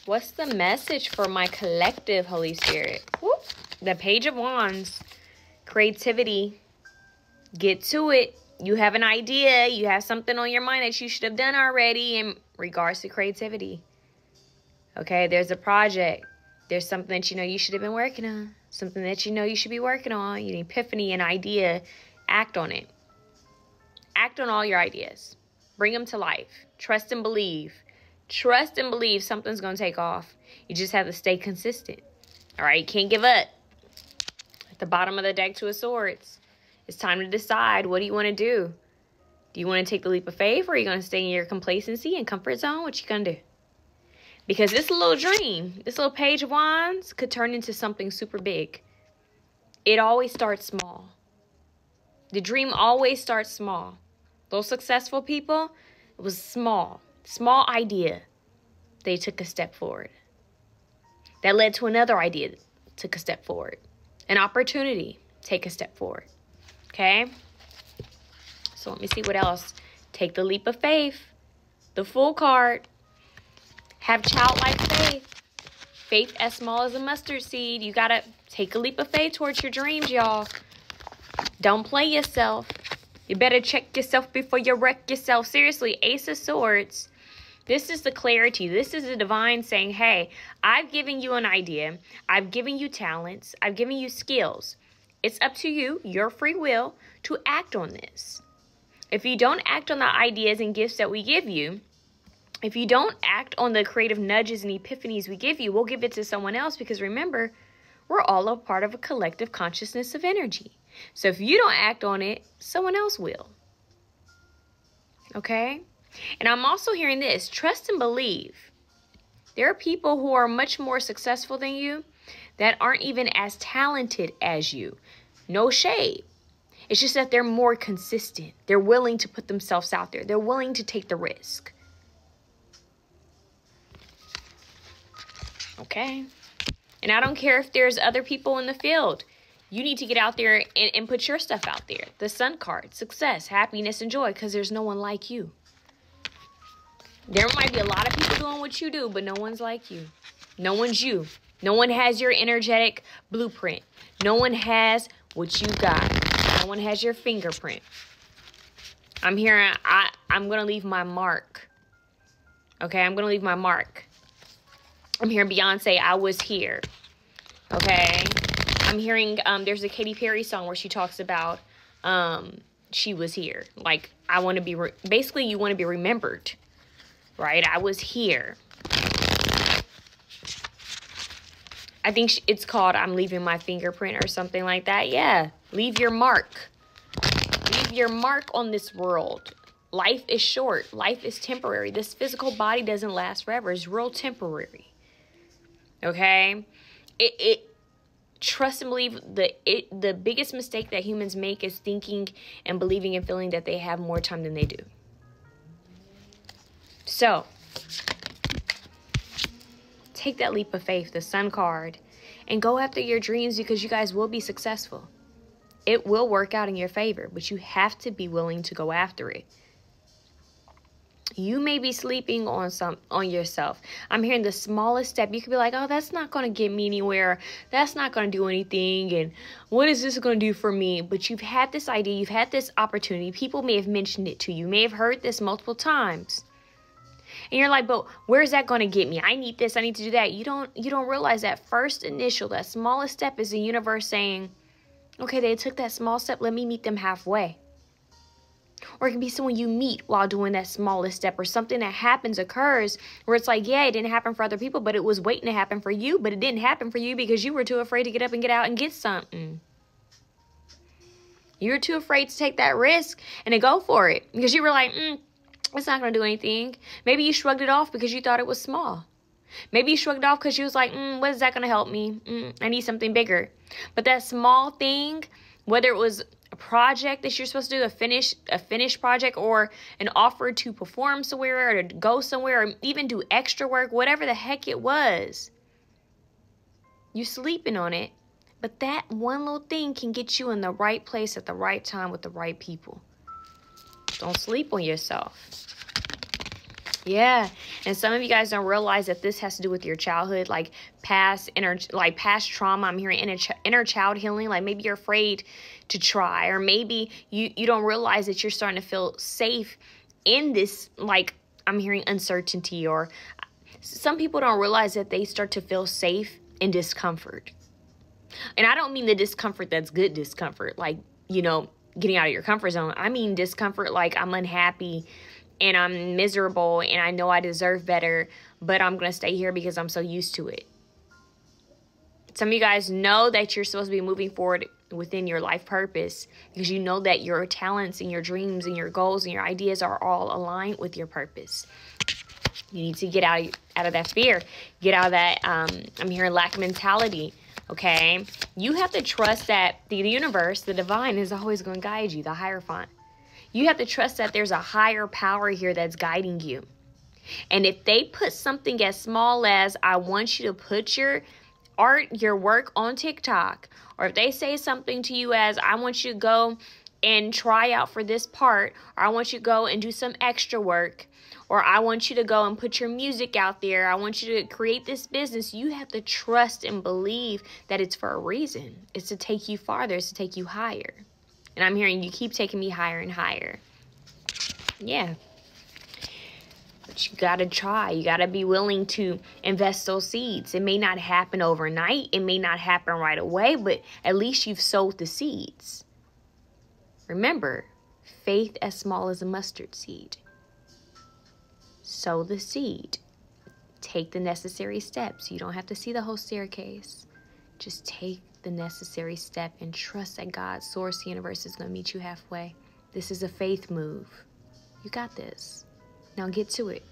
What's the message for my collective, Holy Spirit? Whoop. The Page of Wands. Creativity. Get to it. You have an idea. You have something on your mind that you should have done already in regards to creativity. Okay, there's a project. There's something that you know you should have been working on. Something that you know you should be working on. An epiphany, an idea. Act on it. Act on all your ideas. Bring them to life. Trust and believe. Trust and believe something's going to take off. You just have to stay consistent. All right, you can't give up. At the bottom of the deck, Two of Swords. It's time to decide. What do you want to do? Do you want to take the leap of faith, or are you going to stay in your complacency and comfort zone? What you going to do? Because this little dream, this little Page of Wands could turn into something super big. It always starts small. The dream always starts small. Those successful people, it was small. Small idea. They took a step forward. That led to another idea. Took a step forward. An opportunity. Take a step forward. Okay? So let me see what else. Take the leap of faith. The Fool card. Have childlike faith. Faith as small as a mustard seed. You got to take a leap of faith towards your dreams, y'all. Don't play yourself. You better check yourself before you wreck yourself. Seriously, Ace of Swords. This is the clarity. This is the divine saying, hey, I've given you an idea. I've given you talents. I've given you skills. It's up to you, your free will, to act on this. If you don't act on the ideas and gifts that we give you, if you don't act on the creative nudges and epiphanies we give you, we'll give it to someone else, because remember, we're all a part of a collective consciousness of energy. So if you don't act on it, someone else will. Okay? And I'm also hearing this. Trust and believe. There are people who are much more successful than you that aren't even as talented as you. No shade. It's just that they're more consistent. They're willing to put themselves out there. They're willing to take the risk. Okay? And I don't care if there's other people in the field. You need to get out there and put your stuff out there. The Sun card, success, happiness, and joy, because there's no one like you. There might be a lot of people doing what you do, but no one's like you. No one's you. No one has your energetic blueprint. No one has what you got. No one has your fingerprint. I'm hearing, I'm going to leave my mark. Okay, I'm going to leave my mark. I'm hearing Beyonce, I was here. Okay. I'm hearing, there's a Katy Perry song where she talks about, she was here. Like, I want to be, basically you want to be remembered. Right? I was here. I think it's called I'm leaving my fingerprint or something like that. Yeah. Leave your mark. Leave your mark on this world. Life is short. Life is temporary. This physical body doesn't last forever. It's real temporary. Okay? Trust and believe. The biggest mistake that humans make is thinking and believing and feeling that they have more time than they do. So, take that leap of faith, the Sun card, and go after your dreams, because you guys will be successful. It will work out in your favor, but you have to be willing to go after it. You may be sleeping on yourself. I'm hearing the smallest step. You could be like, oh, that's not going to get me anywhere. That's not going to do anything. And what is this going to do for me? But you've had this idea. You've had this opportunity. People may have mentioned it to you. You may have heard this multiple times. And you're like, but where's that going to get me? I need this. I need to do that. You don't realize that first initial, that smallest step is the universe saying, okay, they took that small step. Let me meet them halfway. Or it can be someone you meet while doing that smallest step, or something that occurs where it's like, yeah, it didn't happen for other people, but it was waiting to happen for you, but it didn't happen for you because you were too afraid to get up and get out and get something. You were too afraid to take that risk and to go for it because you were like, it's not going to do anything. Maybe you shrugged it off because you thought it was small. Maybe you shrugged it off because you was like, what is that going to help me? I need something bigger. But that small thing, whether it was a project that you're supposed to do, a finished project, or an offer to perform somewhere, or to go somewhere, or even do extra work, whatever the heck it was, you sleeping on it. But that one little thing can get you in the right place at the right time with the right people. Don't sleep on yourself. Yeah, and some of you guys don't realize that this has to do with your childhood, like past past trauma. I'm hearing inner child healing. Like maybe you're afraid to try, or maybe you don't realize that you're starting to feel safe in this. Like I'm hearing uncertainty, or some people don't realize that they start to feel safe in discomfort. And I don't mean the discomfort that's good discomfort, like getting out of your comfort zone. I mean discomfort like I'm unhappy and I'm miserable and I know I deserve better, but I'm going to stay here because I'm so used to it. Some of you guys know that you're supposed to be moving forward within your life purpose because you know that your talents and your dreams and your goals and your ideas are all aligned with your purpose. You need to get out of that fear. Get out of that, I'm hearing lack mentality, okay? You have to trust that the universe, the divine, is always going to guide you, the Hierophant. You have to trust that there's a higher power here that's guiding you. And if they put something as small as, I want you to put your art, your work on TikTok, or if they say something to you as, I want you to go and try out for this part, or I want you to go and do some extra work, or I want you to go and put your music out there, I want you to create this business, you have to trust and believe that it's for a reason. It's to take you farther. It's to take you higher. And I'm hearing you keep taking me higher and higher. Yeah. But you got to try. You got to be willing to invest those seeds. It may not happen overnight. It may not happen right away, but at least you've sowed the seeds. Remember, faith as small as a mustard seed. Sow the seed. Take the necessary steps. You don't have to see the whole staircase. Just take the necessary step and trust that God, source, the universe is going to meet you halfway. This is a faith move. You got this. Now get to it.